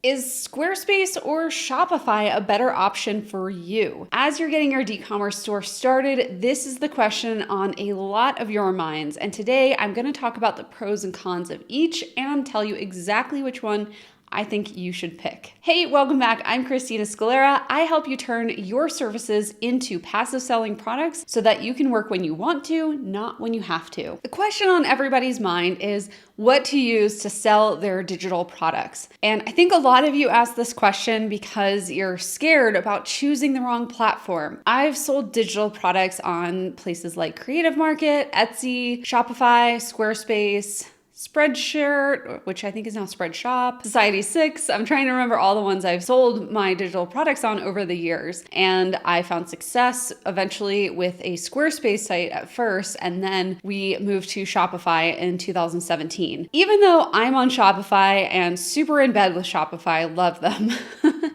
Is Squarespace or Shopify a better option for you? As you're getting your e-commerce store started, this is the question on a lot of your minds. And today I'm going to talk about the pros and cons of each and tell you exactly which one I think you should pick. Hey, welcome back. I'm Christina Scalera. I help you turn your services into passive selling products so that you can work when you want to, not when you have to. The question on everybody's mind is what to use to sell their digital products. And I think a lot of you ask this question because you're scared about choosing the wrong platform. I've sold digital products on places like Creative Market, Etsy, Shopify, Squarespace, Spreadshirt, which I think is now Spreadshop, Society6. I'm trying to remember all the ones I've sold my digital products on over the years. And I found success eventually with a Squarespace site at first, and then we moved to Shopify in 2017. Even though I'm on Shopify and super in bed with Shopify, love them,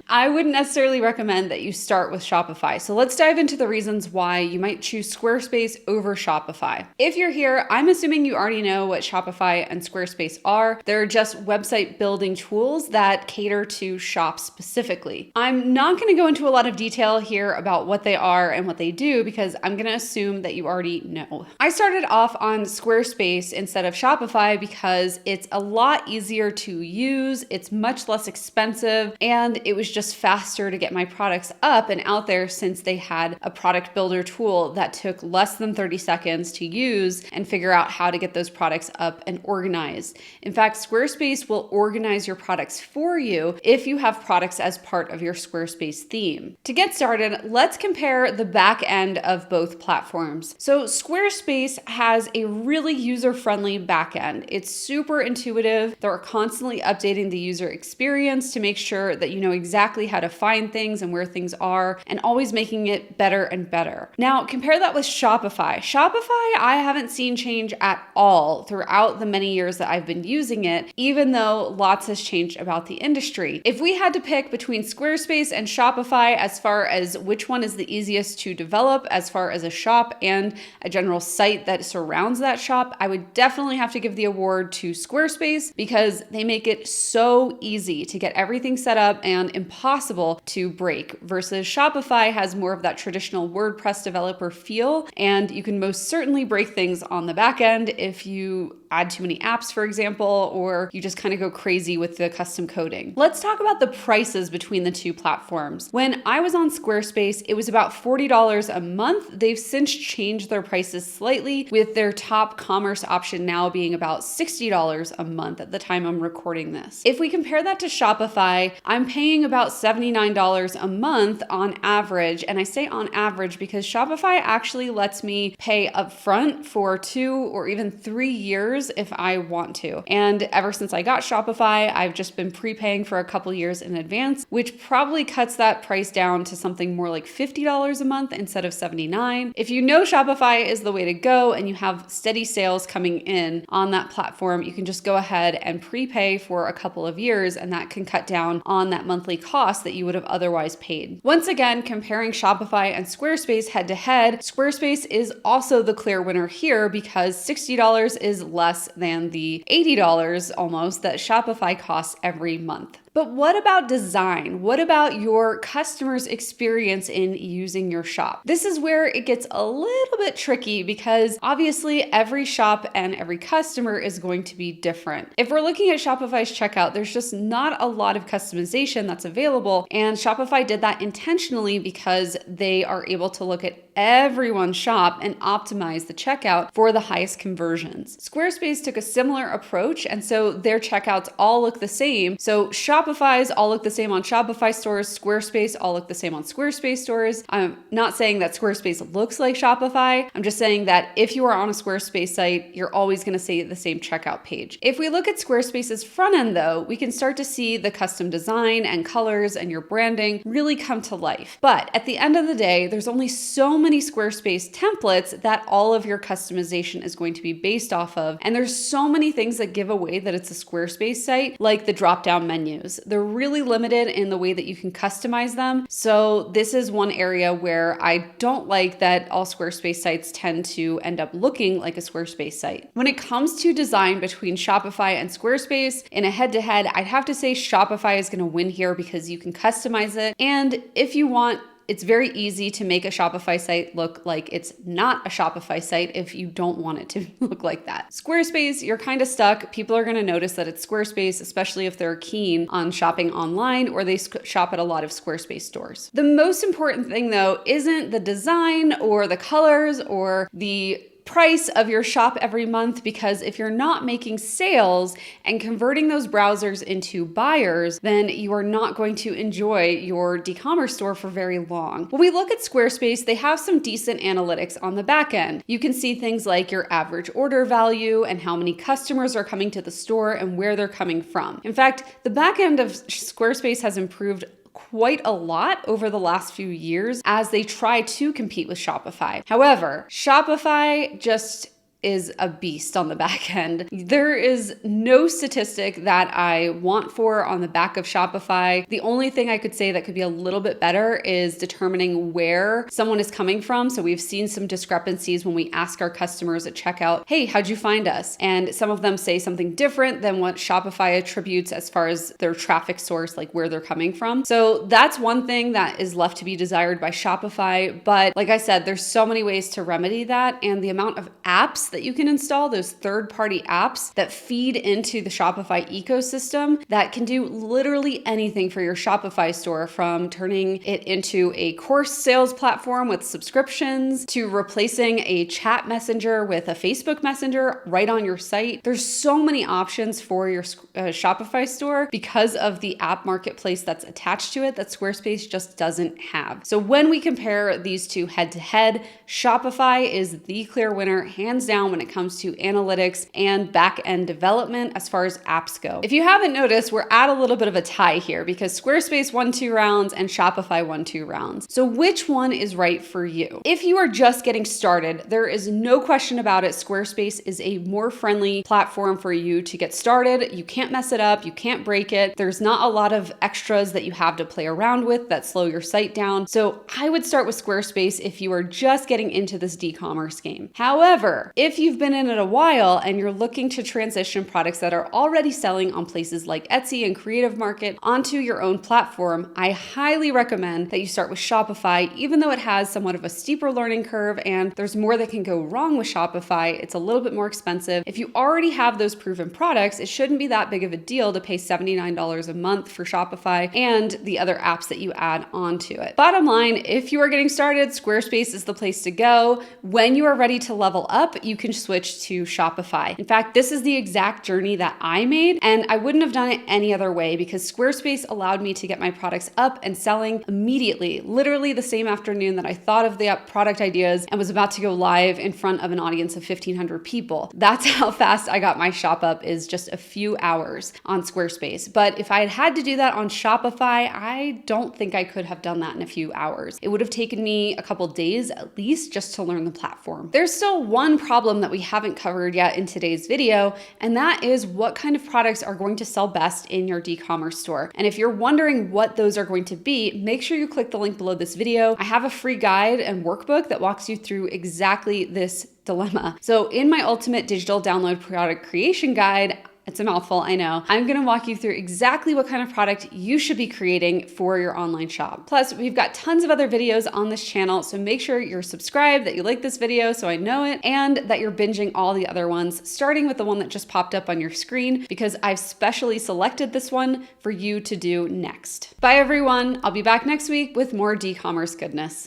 I wouldn't necessarily recommend that you start with Shopify. So let's dive into the reasons why you might choose Squarespace over Shopify. If you're here, I'm assuming you already know what Shopify and Squarespace are. They're just website building tools that cater to shops specifically. I'm not going to go into a lot of detail here about what they are and what they do because I'm going to assume that you already know. I started off on Squarespace instead of Shopify because it's a lot easier to use, it's much less expensive, and it was just faster to get my products up and out there since they had a product builder tool that took less than 30 seconds to use and figure out how to get those products up and organized. In fact, Squarespace will organize your products for you if you have products as part of your Squarespace theme. To get started, let's compare the back end of both platforms. So Squarespace has a really user-friendly back end. It's super intuitive. They're constantly updating the user experience to make sure that you know exactly how to find things and where things are, and always making it better and better. Now, compare that with Shopify. Shopify, I haven't seen change at all throughout the many years that I've been using it, even though lots has changed about the industry. If we had to pick between Squarespace and Shopify as far as which one is the easiest to develop as far as a shop and a general site that surrounds that shop, I would definitely have to give the award to Squarespace because they make it so easy to get everything set up and impossible to break, versus Shopify has more of that traditional WordPress developer feel, and you can most certainly break things on the back end if you add too many apps, for example, or you just kind of go crazy with the custom coding. Let's talk about the prices between the two platforms. When I was on Squarespace, it was about $40 a month. They've since changed their prices slightly, with their top commerce option now being about $60 a month at the time I'm recording this. If we compare that to Shopify, I'm paying about $79 a month on average. And I say on average because Shopify actually lets me pay upfront for 2 or even 3 years if I want to. And ever since I got Shopify, I've just been prepaying for a couple years in advance, which probably cuts that price down to something more like $50 a month instead of $79. If you know Shopify is the way to go and you have steady sales coming in on that platform, you can just go ahead and prepay for a couple of years, and that can cut down on that monthly cost that you would have otherwise paid. Once again, comparing Shopify and Squarespace head to head, Squarespace is also the clear winner here because $60 is less than the $80 almost that Shopify costs every month. But what about design? What about your customer's experience in using your shop? This is where it gets a little bit tricky because obviously every shop and every customer is going to be different. If we're looking at Shopify's checkout, there's just not a lot of customization that's available, and Shopify did that intentionally because they are able to look at everyone's shop and optimize the checkout for the highest conversions. Squarespace took a similar approach, and so their checkouts all look the same. So Shopify's all look the same on Shopify stores, Squarespace all look the same on Squarespace stores. I'm not saying that Squarespace looks like Shopify. I'm just saying that if you are on a Squarespace site, you're always going to see the same checkout page. If we look at Squarespace's front end though, we can start to see the custom design and colors and your branding really come to life. But at the end of the day, there's only so many Squarespace templates that all of your customization is going to be based off of. And there's so many things that give away that it's a Squarespace site, like the drop-down menus. pages. They're really limited in the way that you can customize them. So this is one area where I don't like that all Squarespace sites tend to end up looking like a Squarespace site. When it comes to design between Shopify and Squarespace, in a head-to-head, I'd have to say Shopify is going to win here because you can customize it. And if you want, it's very easy to make a Shopify site look like it's not a Shopify site if you don't want it to look like that. Squarespace, you're kind of stuck. People are going to notice that it's Squarespace, especially if they're keen on shopping online or they shop at a lot of Squarespace stores. The most important thing though isn't the design or the colors or the price of your shop every month, because if you're not making sales and converting those browsers into buyers, then you are not going to enjoy your e-commerce store for very long. When we look at Squarespace, they have some decent analytics on the back end. You can see things like your average order value and how many customers are coming to the store and where they're coming from. In fact, the back end of Squarespace has improved quite a lot over the last few years as they try to compete with Shopify. However, Shopify just is a beast on the back end. There is no statistic that I want for on the back of Shopify. The only thing I could say that could be a little bit better is determining where someone is coming from. So we've seen some discrepancies when we ask our customers at checkout, hey, how'd you find us? And some of them say something different than what Shopify attributes as far as their traffic source, like where they're coming from. So that's one thing that is left to be desired by Shopify. But like I said, there's so many ways to remedy that. And the amount of apps that you can install, those third-party apps that feed into the Shopify ecosystem that can do literally anything for your Shopify store, from turning it into a course sales platform with subscriptions to replacing a chat messenger with a Facebook Messenger right on your site. There's so many options for your Shopify store because of the app marketplace that's attached to it that Squarespace just doesn't have. So when we compare these two head-to-head, Shopify is the clear winner, hands down, when it comes to analytics and back-end development as far as apps go. If you haven't noticed, we're at a little bit of a tie here because Squarespace won 2 rounds and Shopify won 2 rounds. So which one is right for you? If you are just getting started, there is no question about it. Squarespace is a more friendly platform for you to get started. You can't mess it up. You can't break it. There's not a lot of extras that you have to play around with that slow your site down. So I would start with Squarespace if you are just getting into this e-commerce game. However, if you've been in it a while and you're looking to transition products that are already selling on places like Etsy and Creative Market onto your own platform, I highly recommend that you start with Shopify. Even though it has somewhat of a steeper learning curve and there's more that can go wrong with Shopify, it's a little bit more expensive. If you already have those proven products, it shouldn't be that big of a deal to pay $79 a month for Shopify and the other apps that you add onto it. Bottom line, if you are getting started, Squarespace is the place to go. When you are ready to level up, you can switch to Shopify. In fact, this is the exact journey that I made, and I wouldn't have done it any other way because Squarespace allowed me to get my products up and selling immediately, literally the same afternoon that I thought of the product ideas and was about to go live in front of an audience of 1,500 people. That's how fast I got my shop up, is just a few hours on Squarespace. But if I had had to do that on Shopify, I don't think I could have done that in a few hours. It would have taken me a couple days at least just to learn the platform. There's still one problem that we haven't covered yet in today's video, and that is what kind of products are going to sell best in your e-commerce store. And if you're wondering what those are going to be, make sure you click the link below this video. I have a free guide and workbook that walks you through exactly this dilemma. So in my ultimate digital download product creation guide, it's a mouthful, I know, I'm gonna walk you through exactly what kind of product you should be creating for your online shop. Plus, we've got tons of other videos on this channel, so make sure you're subscribed, that you like this video so I know it, and that you're binging all the other ones, starting with the one that just popped up on your screen, because I've specially selected this one for you to do next. Bye everyone, I'll be back next week with more e-commerce goodness.